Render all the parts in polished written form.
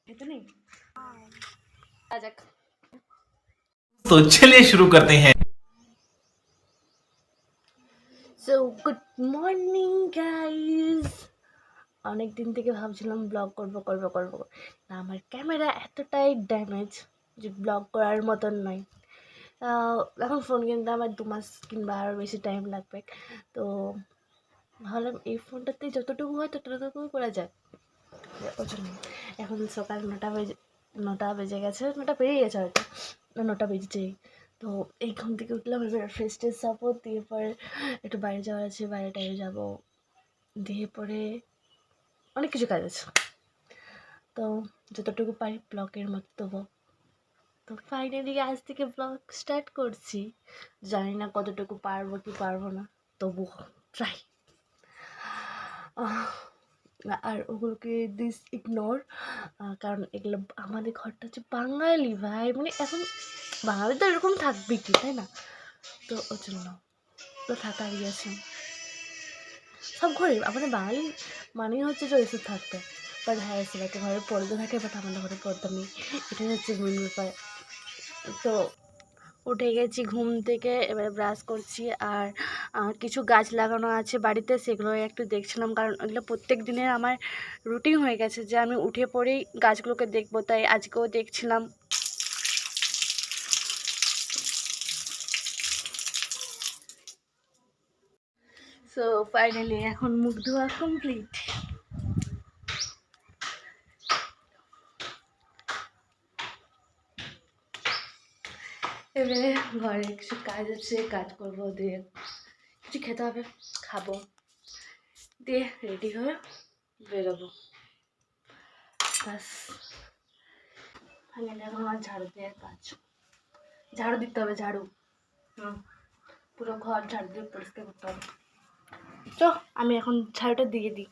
इतनी तो चलिए शुरू करते हैं। So good morning guys. অনেক দিন থেকে ভাবছিলাম ব্লগ করব না, আমার ক্যামেরা এতটাই ড্যামেজ যে ব্লগ করার মতন নয়। এখন ফোন কিনতে আমার 2 মাস কিংবা আরও বেশি টাইম লাগবে। তো ভাবলাম এই ফোনটাতেই যতটুকু হয় ততটুকু করা যায়। ওই জন্য এখন সকাল 9টা বেজে গেছে, 9টা পেরিয়ে গেছে হয়তো, 9টা বেজেছেই। তো এই ঘুম থেকে উঠলাম, এবার ফ্রেশ ট্রেশ যাবো, দিয়ে পরে একটু বাইরে যাওয়ার আছে, বাইরে টাইরে যাবো, দিয়ে পরে অনেক কিছু কাজ আছে। তো যতটুকু পারি ব্লগের মধ্যে দেবো। তো ফাইনালি আজ থেকে ব্লগ স্টার্ট করছি। জানি না কতটুকু পারবো কি পারবো না, তবু ট্রাই। আর ওগুলোকে দিস ইগনোর, কারণ এগুলো আমাদের ঘরটা হচ্ছে বাঙালি ভাই, মানে এখন বাঙালি তো এরকম থাকবে কি, তাই না? তো ওর জন্য তো থাকারই আছে, সব ঘরে আমাদের বাঙালি মানেই হচ্ছে যে এসব থাকতে। বাট হ্যাঁ, সেটাকে ঘরে পর্দা থাকে, বাট আমাদের ঘরে পর্দা নেই, এটাই হচ্ছে মেন ব্যাপার। তো উঠে গেছি ঘুম থেকে, এবার ব্রাশ করছি। আর কিছু গাছ লাগানো আছে বাড়িতে, সেগুলো একটু দেখছিলাম, কারণ ওগুলো প্রত্যেক দিনের আমার রুটিন হয়ে গেছে যে আমি উঠে পড়েই গাছগুলোকে দেখবো, তাই আজকেও দেখছিলাম। সো ফাইনালি এখন মুখ ধোয়া কমপ্লিট। এবারে ঘরে কিছু কাজ আছে, কাজ করবো, দিয়ে কিছু খেতে হবে, খাবো, দিয়ে রেডি হয়ে বেরোবো। বাস ফাইনালি এখন আমার ঝাড়ু দেওয়ার কাজ, ঝাড়ু দিতে হবে, ঝাড়ু পুরো ঘর ঝাড়ু দিয়ে পরিষ্কার করতে হবে। চ আমি এখন ঝাড়ুটা দিয়ে দিই।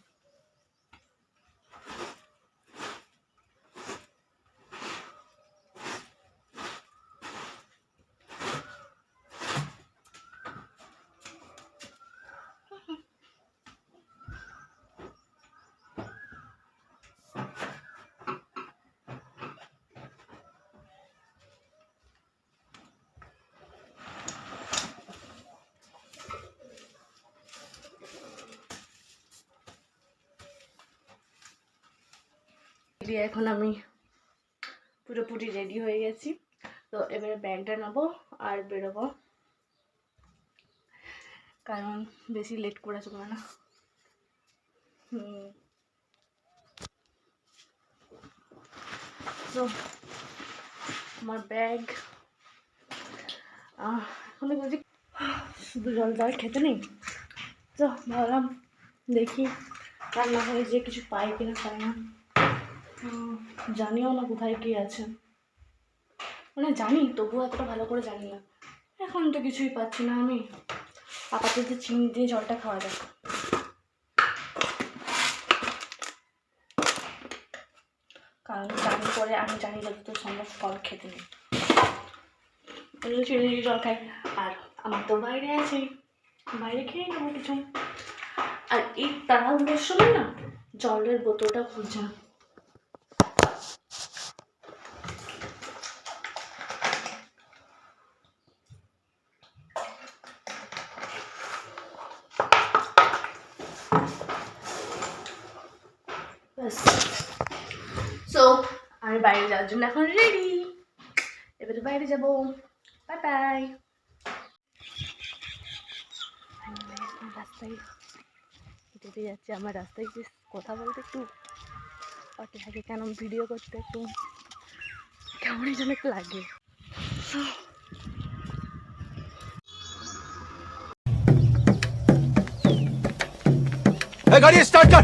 দিয়ে এখন আমি পুরোপুরি রেডি হয়ে গেছি। তো এবারে ব্যাগটা নেবো আর বেরোবো, কারণ বেশি লেট করা চলবে না। তো আমার ব্যাগ এখন বলছি শুধু জল খেতে নেই, তো ভাবলাম দেখি রান্নাঘরে যে কিছু পাই কিনা, পাই না জানিও না কোথায় কী আছে, মানে জানি তবুও এতটা ভালো করে জানি না। এখন তো কিছুই পাচ্ছি না আমি, আপাতত চিনি দিয়ে জলটা খাওয়া যাক। কারণ জানি পরে আমি জানি যতদূর সম্ভব ফল খেতে নেই, চিনি দিয়ে জল খাই। আর আমার তো বাইরে আছে, বাইরে খেয়ে নেবো কিছু। আর এই তাড়াহুড়োর সময় না জলের বোতলটা খুঁজছে না। সো আমি বাইরে যাওয়ার জন্য এখন রেডি, এবারে বাইরে যাবো। Bye bye. রাস্তায় হেঁটে যাচ্ছে, আমার রাস্তায় যে কথা বলতে একটু অটো থাকে, কেন ভিডিও করতে একটু কেমনই যেন একটু লাগে। गाड़ी स्टार्ट कर।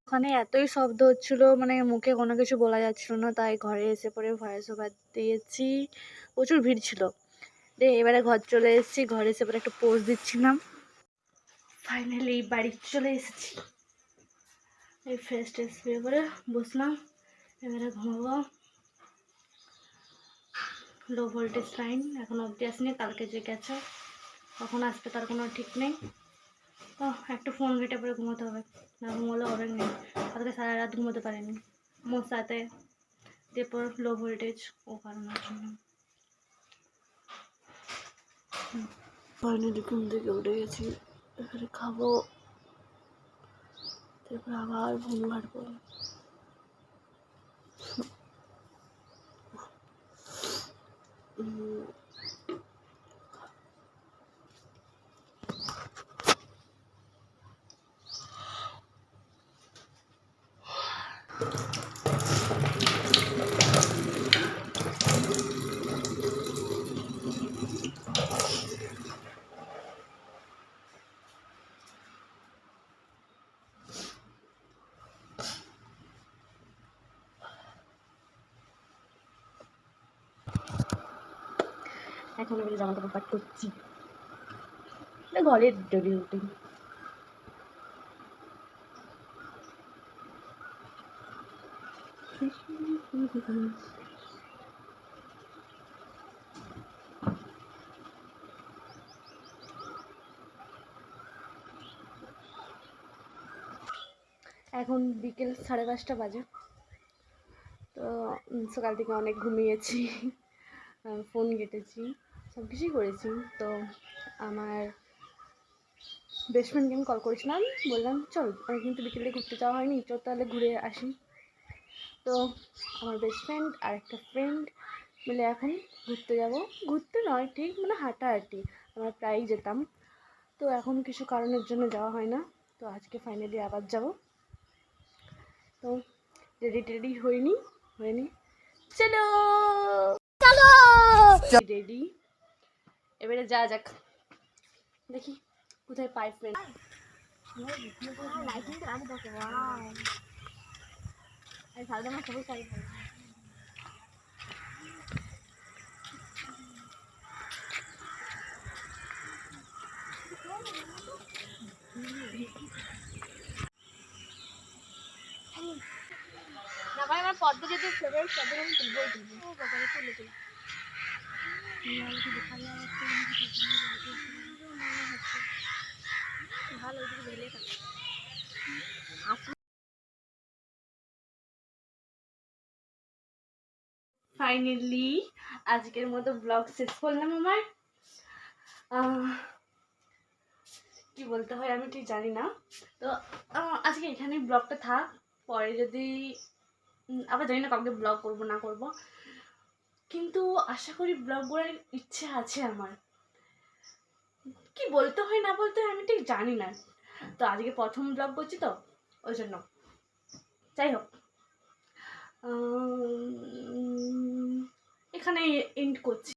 ওখানে এতই শব্দ হচ্ছিল, মানে মুখে কোনো কিছু বলা যাচ্ছিল না, তাই ঘরে এসে পরে ভয়েস ওভার দিয়েছি। প্রচুর ভিড় ছিল, দিয়ে এবারে ঘর চলে এসেছি, ঘরে এসে পরে একটু পোজ দিচ্ছিলাম। ফাইনালি বাড়ি চলে এসেছি, এই ফ্রেশ ট্রেশ হয়ে পরে বসলাম, এবারে ঘুমাবো। লো ভোল্টেজ লাইন এখন অবধি আসেনি, কালকে যে গেছে কখন আসবে তার কোনো ঠিক নেই। তো একটু ফোন ঘেটে পরে ঘুমোতে হবে, না ঘুমোলে হবে না। কালকে সারা রাত ঘুমোতে পারিনি মশাতে, তারপর লো ভোল্টেজ ও কারণের জন্য। ফাইনালি ঘুম থেকে উঠে গেছি, এখানে খাবো, তারপর আবার ফোন ঘাটবো। এখন আমি জামা কাপড় পাট করছি, ঘরের ডেলি রুটিন। এখন বিকেল 5:30 বাজে। তো সকাল থেকে অনেক ঘুমিয়েছি, ফোন ঘেটেছি, সব কিছুই করেছি। তো আমার বেস্ট ফ্রেন্ডকে আমি কল করেছিলাম, বললাম চল কিন্তু বিকেলে ঘুরতে যাওয়া হয়নি, চল তাহলে ঘুরে আসি। তো আমার বেস্ট ফ্রেন্ড আর একটা ফ্রেন্ড মিলে এখন ঘুরতে যাব, ঘুরতে নয় ঠিক মানে হাঁটাহাঁটি, আমরা প্রায়ই যেতাম। তো এখন কিছু কারণের জন্য যাওয়া হয় না, তো আজকে ফাইনালি আবার যাব। তো রেডি হয়নি, চলো চলো রেডি, এবারে যা যাক, দেখি কোথায় পাই ফ্রেন্ড। না ভাই আমার পদ্ম যদি ফেভারিট পদ্ম আমি তুলবই তুলবো, ও বাবা তুলে তুলে ভালো ভেলে থাকে। ফাইনালি আজকের মতো ব্লগ শেষ করলাম আমার। কি বলতে হয় আমি ঠিক জানি না। তো আজকে এখানেই ব্লগটা থাক, পরে যদি আবার জানি না কাউকে ব্লগ করব না করব, কিন্তু আশা করি ব্লগ করার ইচ্ছে আছে আমার। কি বলতে হয় না বলতে হয় আমি ঠিক জানি না, তো আজকে প্রথম ব্লগ করছি তো ওই জন্য। যাই হোক, এখানে এন্ড করছি।